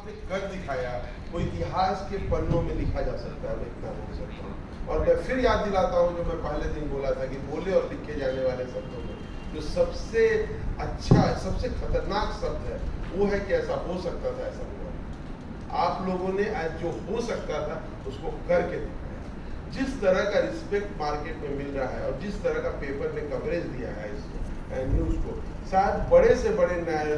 उसने कर दिखाया वो इतिहास के पन्नों में लिखा जा सकता है, मैं इतना बोल सकता हूँ। और मैं फिर याद दिलाता हूँ जो मैं पहले दिन बोला था कि बोले और लिखे जाने वाले शब्दों में जो सबसे अच्छा, सबसे खतरनाक शब्द है वो है कि ऐसा हो सकता था, ऐसा हुआ। आप लोगों ने आज जो हो सकता था उसको करके दिखाया। जिस तरह का रिस्पेक्ट मार्केट में मिल रहा है और जिस तरह का पेपर ने कवरेज दिया है इसको, न्यूज़ को, शायद बड़े से बड़े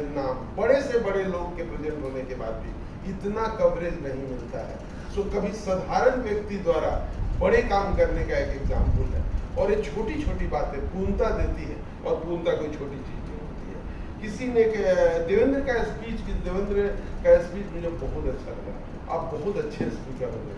नाम, बड़े से बड़े लोग के प्रेजेंट होने के बाद भी इतना कवरेज नहीं मिलता है। सो कभी साधारण व्यक्ति द्वारा बड़े काम करने का एक एग्जाम्पल है। और ये छोटी छोटी बातें पूर्णता देती है, और पूर्णता कोई छोटी चीज़ नहीं होती है। किसी ने देवेंद्र का स्पीच मुझे बहुत अच्छा लगा। आप बहुत अच्छे स्पीकर हो गए।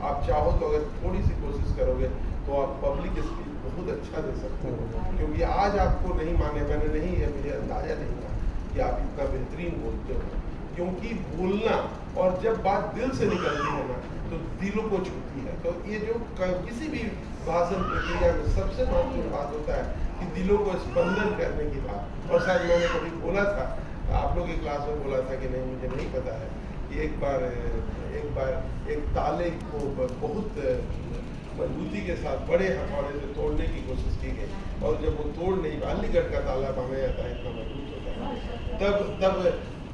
आप चाहो तो अगर थोड़ी सी कोशिश करोगे तो आप पब्लिक स्पीच बहुत अच्छा दे सकते हो, क्योंकि आज आपको नहीं माने, मैंने नहीं है, मुझे अंदाजा नहीं था कि आप इतना बेहतरीन बोलते हो। क्योंकि बोलना और जब बात दिल से निकलती है ना तो दिलों को छूती है। तो ये जो किसी भी भाषण प्रक्रिया में सबसे महत्वपूर्ण बात होता है कि दिलों को स्पंदन करने की बात। और शायद मैंने कभी बोला था, आप लोग की क्लास में बोला था कि नहीं, मुझे नहीं पता है कि एक बार एक ताले को बहुत मजबूती के साथ बड़े हथौड़े से तोड़ने की कोशिश की गई, और जब वो तोड़ नहीं, अलीगढ़ का ताला माना जाता है, इतना मजबूत होता है, तब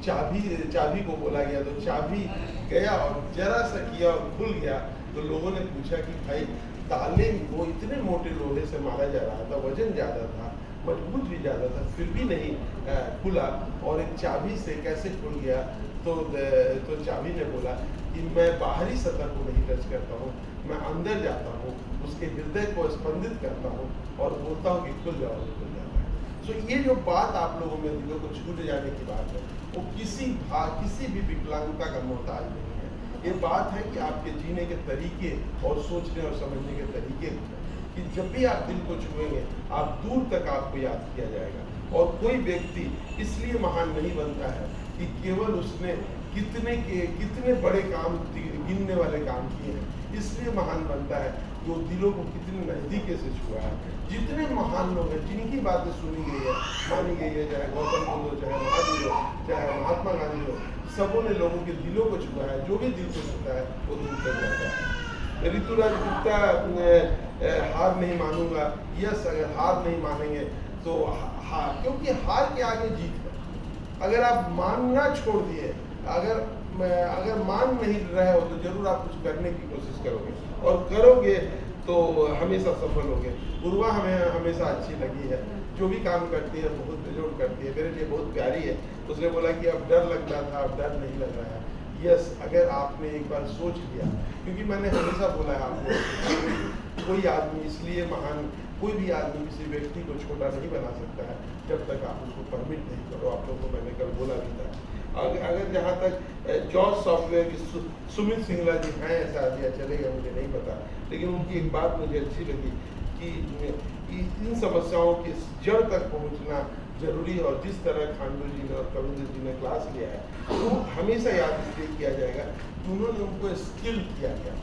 चाबी को बोला गया, तो चाबी गया और जरा सा किया और खुल गया। तो लोगों ने पूछा कि भाई ताले को इतने मोटे लोहे से मारा जा रहा था, वजन ज़्यादा था, मजबूत भी ज़्यादा था, फिर भी नहीं खुला, और एक चाबी से कैसे खुल गया? तो चाबी ने बोला कि मैं बाहरी सतह को नहीं टच करता हूँ, मैं अंदर जाता हूँ, उसके हृदय को स्पंदित करता हूँ और बोलता हूँ कि खुल जाओ, खुल जाता है। सो ये जो बात आप लोगों में दिलों को छूट जाने की बात है, वो किसी भी विकलांगता का मोहताज नहीं है। ये बात है कि आपके जीने के तरीके और सोचने और समझने के तरीके कि जब भी आप दिल को छुएंगे आप दूर तक आपको याद किया जाएगा। और कोई व्यक्ति इसलिए महान नहीं बनता है कि केवल उसने कितने बड़े काम, गिनने वाले काम किए हैं, इसलिए महान बनता है कि वो दिलों को कितने नज़दीके से छुआ है। जितने महान लोग हैं जिनकी बातें सुनी गई है, मानी गई है, चाहे गौतम बुद्ध हो, चाहे महावीर हो, चाहे महात्मा गांधी हो, सबों ने लोगों के दिलों को छुआ है। जो भी दिल को छूता है वो दूर तक जाता है। ऋतुराज गुप्ता हार नहीं मानूंगा, यस, अगर हार नहीं मानेंगे तो क्योंकि हार के आगे जीत है। अगर आप मानना छोड़ दिए, अगर मान नहीं रहे हो तो जरूर आप कुछ करने की कोशिश करोगे, और करोगे तो हमेशा सफल होगे। उर्वा हमें हमेशा अच्छी लगी है, जो भी काम करती है बहुत बेजोड़ करती है, मेरे लिए बहुत प्यारी है। उसने बोला कि अब डर लगता था, अब डर नहीं लग रहा है। यस, अगर आपने एक बार सोच लिया, क्योंकि मैंने हमेशा बोला है आपको, कोई आदमी इसलिए महान, कोई भी आदमी किसी व्यक्ति को छोटा नहीं बना सकता है जब तक आप उसको परमिट नहीं करो। आप लोगों को मैंने कल बोला भी था। अगर जहाँ तक जॉर्ज सॉफ्टवेयर की सुमित सिंगला जी हैं, ऐसा दिया चलेगा मुझे नहीं पता, लेकिन उनकी एक बात मुझे अच्छी लगी कि इन समस्याओं की जड़ तक पहुँचना जरूरी है। और जिस तरह खांडू जी ने और कविंद्र जी ने क्लास लिया है, तो हमेशा याद इसलिए किया जाएगा कि उन्होंने उनको स्किल किया गया।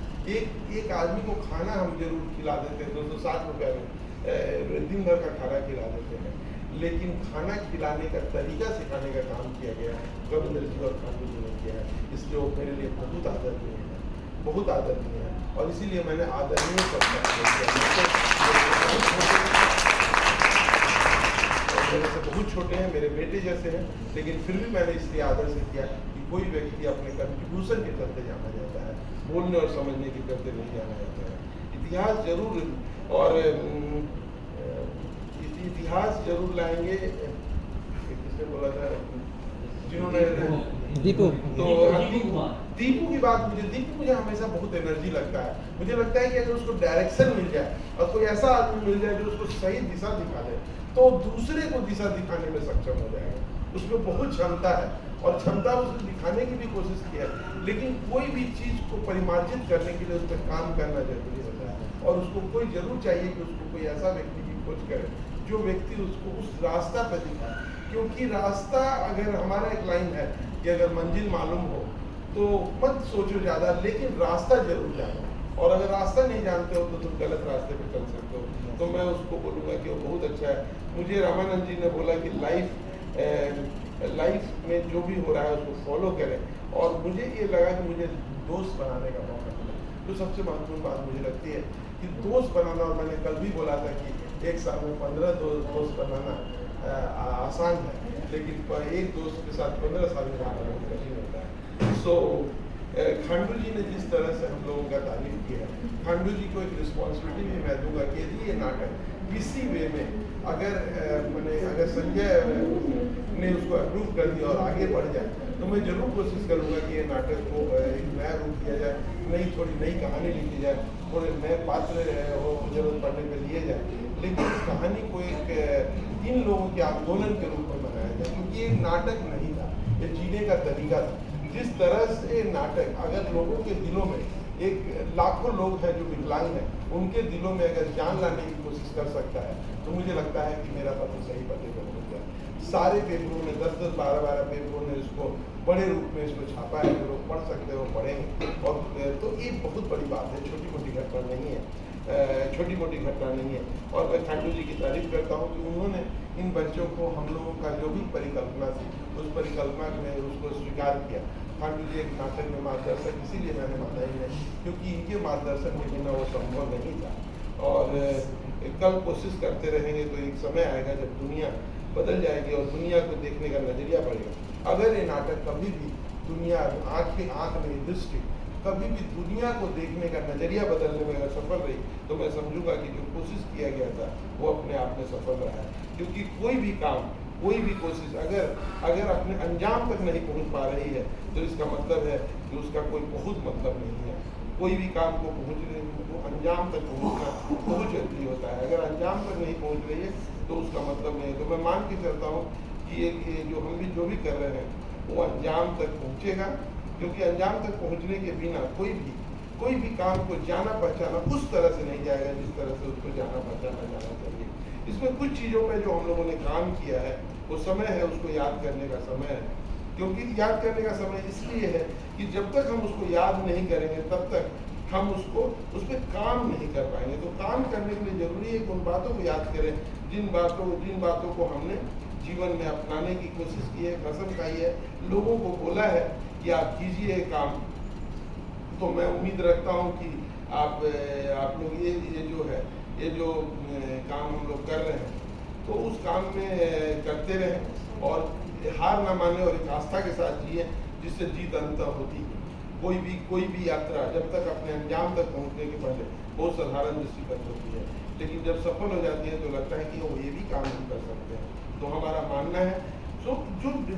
एक आदमी को खाना हम जरूर खिला देते हैं, 260 रुपये में दिन भर का खाना खिला देते हैं, लेकिन खाना खिलाने का तरीका सिखाने का काम किया गया कविंद्र जी और खांडू जी ने किया है। इसलिए वो मेरे लिए बहुत आदरणीय है, बहुत आदरणीय है। और इसीलिए मैंने आदरणीय मेरे से बहुत छोटे हैं, मेरे बेटे जैसे हैं, लेकिन फिर भी मैंने इसलिए आदर से किया कि कोई व्यक्ति अपने कंट्रीब्यूशन के चलते जाना जाता है, बोलने और समझने के चलते नहीं जाना जाता है। इतिहास जरूर, और इतिहास जरूर लाएंगे। किसने बोला था, जिन्होंने दीपू, तो दीपू की बात, मुझे हमेशा बहुत एनर्जी लगता है। मुझे लगता है कि अगर उसको डायरेक्शन मिल जाए और कोई ऐसा आदमी मिल जाए जो उसको सही दिशा दिखा दे, तो दूसरे को दिशा दिखाने में सक्षम हो जाएगा। उसमें बहुत क्षमता है, और क्षमता उसने दिखाने की भी कोशिश की है, लेकिन कोई भी चीज़ को परिमार्जित करने के लिए उस पर काम करना जरूरी होता है। और उसको कोई जरूर चाहिए कि उसको कोई ऐसा व्यक्ति की खोज करे जो व्यक्ति उसको उस रास्ता पर दिखाए। क्योंकि रास्ता, अगर हमारा एक लाइन है कि अगर मंजिल मालूम हो तो मत सोचो ज़्यादा, लेकिन रास्ता जरूर जानो। और अगर रास्ता नहीं जानते हो तो तुम गलत रास्ते पे चल सकते हो। तो मैं उसको बोलूँगा कि वो बहुत अच्छा है। मुझे रामानंद जी ने बोला कि लाइफ में जो भी हो रहा है उसको फॉलो करें और मुझे ये लगा कि मुझे दोस्त बनाने का मौका मिला। तो सबसे महत्वपूर्ण बात मुझे लगती है कि दोस्त बनाना, और मैंने कल भी बोला था कि एक साल में 15 दोस्त बनाना आसान है, लेकिन एक दोस्त के साथ 15 साल में रहना बहुत कठिन होता है। सो खांडू जी ने जिस तरह से हम लोगों का तारीफ किया है, खांडू जी को एक रिस्पॉन्सिबिलिटी भी मैं दूंगा कि यदि ये नाटक किसी वे में अगर संजय ने उसको अप्रूव कर दिया और आगे बढ़ जाए, तो मैं जरूर कोशिश करूंगा कि ये नाटक को एक नया रूप दिया जाए, थोड़ी नई कहानी लिखी जाए, थोड़े नए पात्र हो जरूरत पड़ने पर लिए जाए, लेकिन इस कहानी को एक इन लोगों के आंदोलन के रूप में बनाया जाए, क्योंकि ये नाटक नहीं था, ये जीने का तरीका था। जिस तरह से नाटक अगर लोगों के दिलों में, एक लाखों लोग हैं जो विकलांग हैं, उनके दिलों में अगर जान लाने की कोशिश कर सकता है, तो मुझे लगता है कि मेरा पत्र सही पते पर पहुंच गया। सारे पेपरों में 10-10, 12-12 पेपरों ने इसको बड़े रूप में इसको छापा है, जो लोग पढ़ सकते हो पढ़ेंगे। और तो ये बहुत बड़ी बात है, छोटी मोटी घटना नहीं है, छोटी मोटी घटना नहीं है। और मैं खांडू जी की तारीफ करता हूँ कि उन्होंने इन बच्चों को, हम लोगों का जो भी परिकल्पना थी, उस परिकल्पना में उसको स्वीकार किया। खांडू जी एक नाटक में मार्गदर्शक इसीलिए मैंने माना ही नहीं, क्योंकि इनके मार्गदर्शन के बिना वो संभव नहीं था। और कल कोशिश करते रहेंगे तो एक समय आएगा जब दुनिया बदल जाएगी और दुनिया को देखने का नजरिया बढ़ेगा। अगर ये नाटक कभी भी दुनिया आँख नहीं, दृष्टि कभी भी दुनिया को देखने का नजरिया बदलने में अगर सफल रही, तो मैं समझूंगा कि जो कोशिश किया गया था वो अपने आप में सफल रहा है। क्योंकि कोई भी काम, कोई भी कोशिश अगर अपने अंजाम तक नहीं पहुंच पा रही है, तो इसका मतलब है कि उसका कोई बहुत मतलब नहीं है। कोई भी काम को अंजाम तक पहुंचना बहुत जरूरी होता है। अगर अंजाम तक नहीं पहुंच रही है तो उसका मतलब नहीं है। तो मैं मान के चलता हूँ कि ये जो भी कर रहे हैं वो अंजाम तक पहुँचेगा, क्योंकि अंजाम तक पहुँचने के बिना कोई भी काम को जाना पहचाना उस तरह से नहीं जाएगा जिस तरह से उसको जाना पहचाना जाना चाहिए। इसमें कुछ चीज़ों में जो हम लोगों ने काम किया है, वो समय है, उसको याद करने का समय है। क्योंकि याद करने का समय इसलिए है कि जब तक हम उसको याद नहीं करेंगे, तब तक हम उस पर काम नहीं कर पाएंगे। तो काम करने के लिए जरूरी है कि उन बातों को याद करें, जिन बातों को हमने जीवन में अपनाने की कोशिश की है, कसम खाई है, लोगों को बोला है कि आप कीजिए काम। तो मैं उम्मीद रखता हूँ कि आप लोग ये जो काम हम लोग कर रहे हैं, तो उस काम में करते रहें और हार ना माने और एक आस्था के साथ जिए, जिससे जीत अंत होती है। कोई भी यात्रा जब तक अपने अंजाम तक पहुंचने के पहले बहुत साधारण दृष्टिगत होती है, लेकिन जब सफल हो जाती है तो लगता है कि वो ये भी काम हम कर सकते हैं। तो हमारा मानना है, जो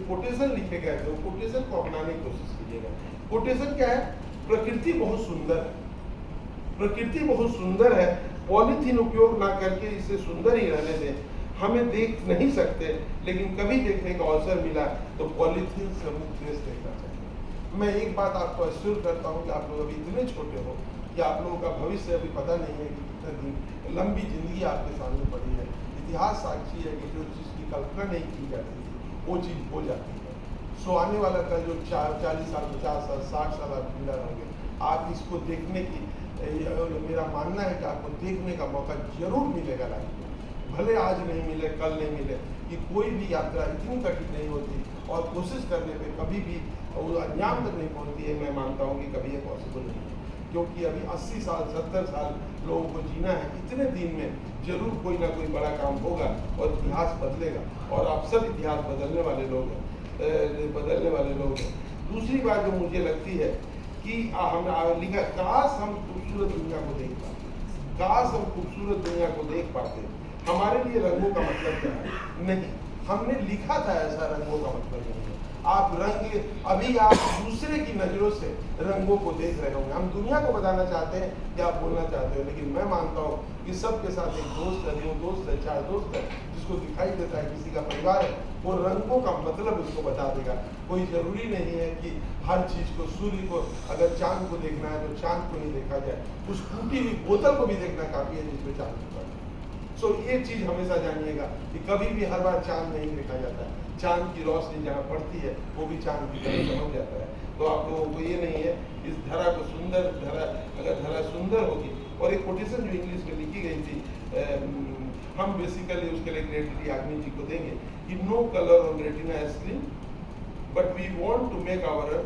कोटेशन लिखे गए थे, वो कोटेशन को अपनाने की कोशिश कीजिएगा। कोटेशन क्या है? प्रकृति बहुत सुंदर है, प्रकृति बहुत सुंदर है, पॉलीथीन उपयोग ना करके इसे सुंदर ही रहने दें। हमें देख नहीं सकते, लेकिन कभी देखने का अवसर मिला तो पॉलीथीन से मुक्त देश देखना चाहिए। मैं एक बात आपको एश्योर करता हूँ कि आप लोग अभी इतने छोटे हो कि आप लोगों का भविष्य अभी पता नहीं है कि कितने दिन लंबी जिंदगी आपके सामने पड़ी है। इतिहास साक्षी है कि जो चीज़ की कल्पना नहीं की जाती थी वो चीज़ हो जाती है। सो आने वाला का जो 40 साल, 50 साल, 60 साल आप जिंदा रहोगे, आप इसको देखने की, मेरा मानना है कि आपको देखने का मौका जरूर मिलेगा लाइफ में। भले आज नहीं मिले, कल नहीं मिले, कि कोई भी यात्रा इतनी कठिन नहीं होती और कोशिश करने पे कभी भी वो अंजाम तक नहीं पहुंचती है। मैं मानता हूँ कि कभी ये पॉसिबल नहीं है, क्योंकि अभी 80 साल 70 साल लोगों को जीना है। इतने दिन में जरूर कोई ना कोई बड़ा काम होगा और इतिहास बदलेगा, और आप सब इतिहास बदलने वाले लोग हैं। दूसरी बात जो मुझे लगती है कि हम लिखा, काश हम खूबसूरत दुनिया को देख पाते, काश हम खूबसूरत दुनिया को देख पाते। हमारे लिए रंगों का मतलब क्या है? नहीं, हमने लिखा था ऐसा, रंगों का मतलब नहीं है। आप अभी आप दूसरे की नजरों से रंगों को देख रहे होंगे। हम दुनिया को बताना चाहते हैं कि आप बोलना चाहते हो, लेकिन मैं मानता हूँ कि सबके साथ एक दोस्त है, 2 दोस्त है, 4 दोस्त है, जिसको दिखाई देता है किसी का परिवार है, वो रंगों का मतलब उसको बता देगा। कोई जरूरी नहीं है कि हर चीज को, सूर्य को, अगर चांद को देखना है तो चांद को ही देखा जाए, उस टूटी हुई बोतल को भी देखना काफी है जिसमें चांद होता है। सो ये चीज हमेशा जानिएगा कि कभी भी हर बार चांद नहीं देखा जाता है। चांद की रोशनी जहाँ पड़ती है वो भी चांद की तरह समझ जाता है। तो आप लोगों को ये नहीं है, इस धरा को सुंदर धरा, अगर धरा सुंदर होगी। और एक कोटेशन जो इंग्लिश में लिखी गई थी, हम बेसिकली उसके लिए क्रेडिट याग्निक जी को देंगे कि no colour on retina screen, but we want to make our